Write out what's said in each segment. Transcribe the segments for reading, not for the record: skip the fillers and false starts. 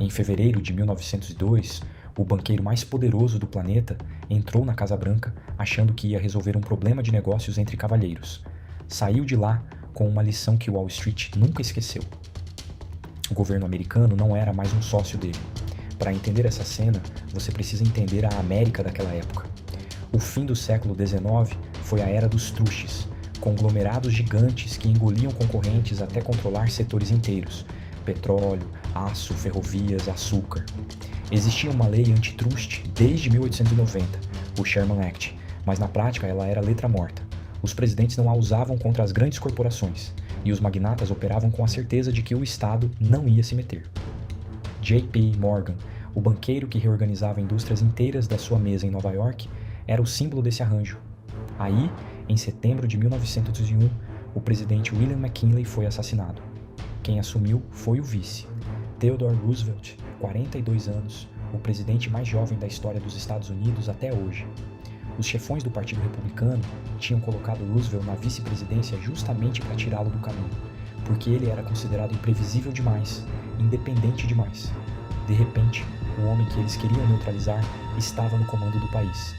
Em fevereiro de 1902, o banqueiro mais poderoso do planeta entrou na Casa Branca achando que ia resolver um problema de negócios entre cavalheiros. Saiu de lá com uma lição que Wall Street nunca esqueceu. O governo americano não era mais um sócio dele. Para entender essa cena, você precisa entender a América daquela época. O fim do século XIX foi a era dos trusts, conglomerados gigantes que engoliam concorrentes até controlar setores inteiros: petróleo, aço, ferrovias, açúcar. Existia uma lei antitrust desde 1890, o Sherman Act, mas na prática ela era letra morta. Os presidentes não a usavam contra as grandes corporações, e os magnatas operavam com a certeza de que o Estado não ia se meter. J.P. Morgan, o banqueiro que reorganizava indústrias inteiras da sua mesa em Nova York, era o símbolo desse arranjo. Aí, em setembro de 1901, o presidente William McKinley foi assassinado. Quem assumiu foi o vice, Theodore Roosevelt, 42 anos, o presidente mais jovem da história dos Estados Unidos até hoje. Os chefões do Partido Republicano tinham colocado Roosevelt na vice-presidência justamente para tirá-lo do caminho, porque ele era considerado imprevisível demais, independente demais. De repente, o homem que eles queriam neutralizar estava no comando do país.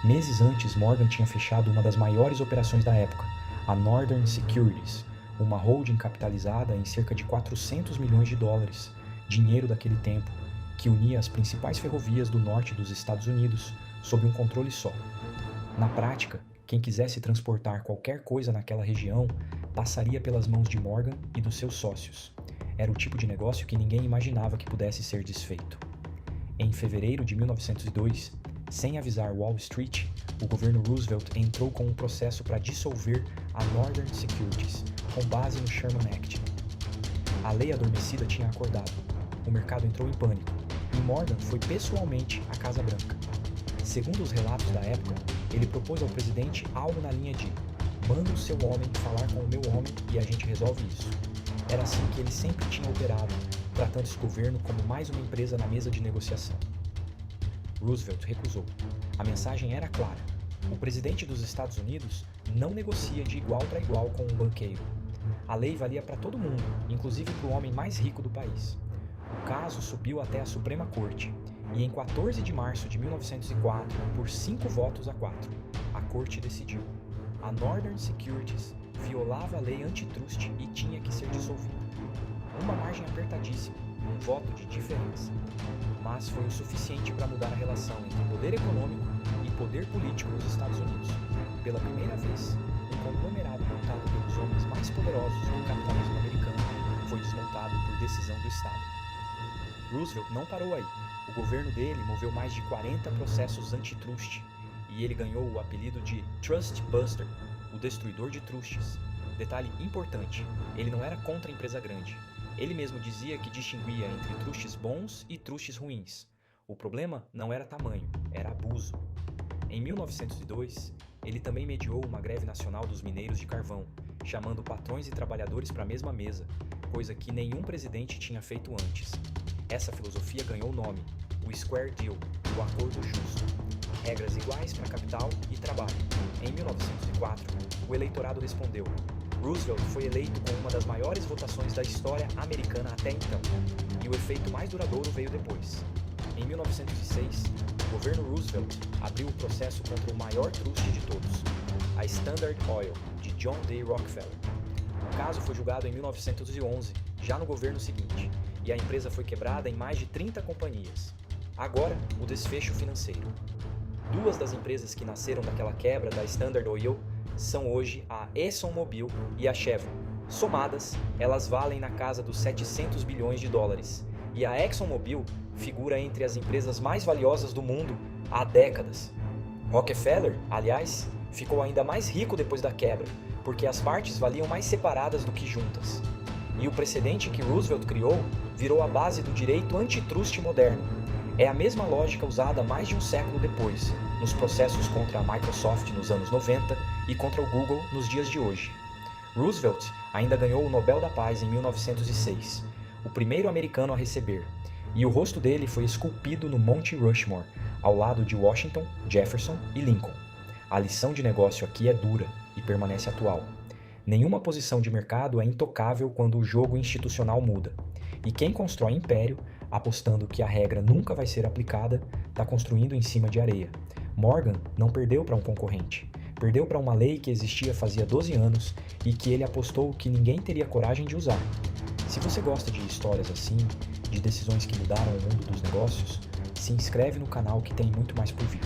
Meses antes, Morgan tinha fechado uma das maiores operações da época, a Northern Securities, uma holding capitalizada em cerca de 400 milhões de dólares, dinheiro daquele tempo, que unia as principais ferrovias do norte dos Estados Unidos sob um controle só. Na prática, quem quisesse transportar qualquer coisa naquela região passaria pelas mãos de Morgan e dos seus sócios. Era o tipo de negócio que ninguém imaginava que pudesse ser desfeito. Em fevereiro de 1902, sem avisar Wall Street, o governo Roosevelt entrou com um processo para dissolver a Northern Securities, com base no Sherman Act. A lei adormecida tinha acordado. O mercado entrou em pânico, e Morgan foi pessoalmente à Casa Branca. Segundo os relatos da época, ele propôs ao presidente algo na linha de: manda o seu homem falar com o meu homem e a gente resolve isso. Era assim que ele sempre tinha operado, tratando esse governo como mais uma empresa na mesa de negociação. Roosevelt recusou. A mensagem era clara: o presidente dos Estados Unidos não negocia de igual para igual com um banqueiro. A lei valia para todo mundo, inclusive para o homem mais rico do país. O caso subiu até a Suprema Corte, e em 14 de março de 1904, por 5 votos a 4, a Corte decidiu: a Northern Securities violava a lei antitrust e tinha que ser dissolvida. Uma margem apertadíssima, um voto de diferença. Mas foi o suficiente para mudar a relação entre poder econômico e poder político nos Estados Unidos. Pela primeira vez, um conglomerado montado pelos homens mais poderosos do capitalismo americano foi desmontado por decisão do Estado. Roosevelt não parou aí. O governo dele moveu mais de 40 processos antitrust, e ele ganhou o apelido de Trust Buster, o destruidor de trustes. Detalhe importante, ele não era contra a empresa grande. Ele mesmo dizia que distinguia entre trustes bons e trustes ruins. O problema não era tamanho, era abuso. Em 1902, ele também mediou uma greve nacional dos mineiros de carvão, chamando patrões e trabalhadores para a mesma mesa, coisa que nenhum presidente tinha feito antes. Essa filosofia ganhou o nome, o Square Deal, o Acordo Justo. Regras iguais para capital e trabalho. Em 1904, o eleitorado respondeu: Roosevelt foi eleito com uma das maiores votações da história americana até então, e o efeito mais duradouro veio depois. Em 1906, o governo Roosevelt abriu o processo contra o maior truste de todos, a Standard Oil, de John D. Rockefeller. O caso foi julgado em 1911, já no governo seguinte, e a empresa foi quebrada em mais de 30 companhias. Agora, o desfecho financeiro. Duas das empresas que nasceram daquela quebra da Standard Oil são hoje a ExxonMobil e a Chevron. Somadas, elas valem na casa dos 700 bilhões de dólares. E a ExxonMobil figura entre as empresas mais valiosas do mundo há décadas. Rockefeller, aliás, ficou ainda mais rico depois da quebra, porque as partes valiam mais separadas do que juntas. E o precedente que Roosevelt criou virou a base do direito antitrust moderno. É a mesma lógica usada mais de um século depois, nos processos contra a Microsoft nos anos 90 e contra o Google nos dias de hoje. Roosevelt ainda ganhou o Nobel da Paz em 1906, o primeiro americano a receber, e o rosto dele foi esculpido no Monte Rushmore, ao lado de Washington, Jefferson e Lincoln. A lição de negócio aqui é dura e permanece atual. Nenhuma posição de mercado é intocável quando o jogo institucional muda, e quem constrói império apostando que a regra nunca vai ser aplicada, está construindo em cima de areia. Morgan não perdeu para um concorrente, perdeu para uma lei que existia fazia 12 anos e que ele apostou que ninguém teria coragem de usar. Se você gosta de histórias assim, de decisões que mudaram o mundo dos negócios, se inscreve no canal que tem muito mais por vir.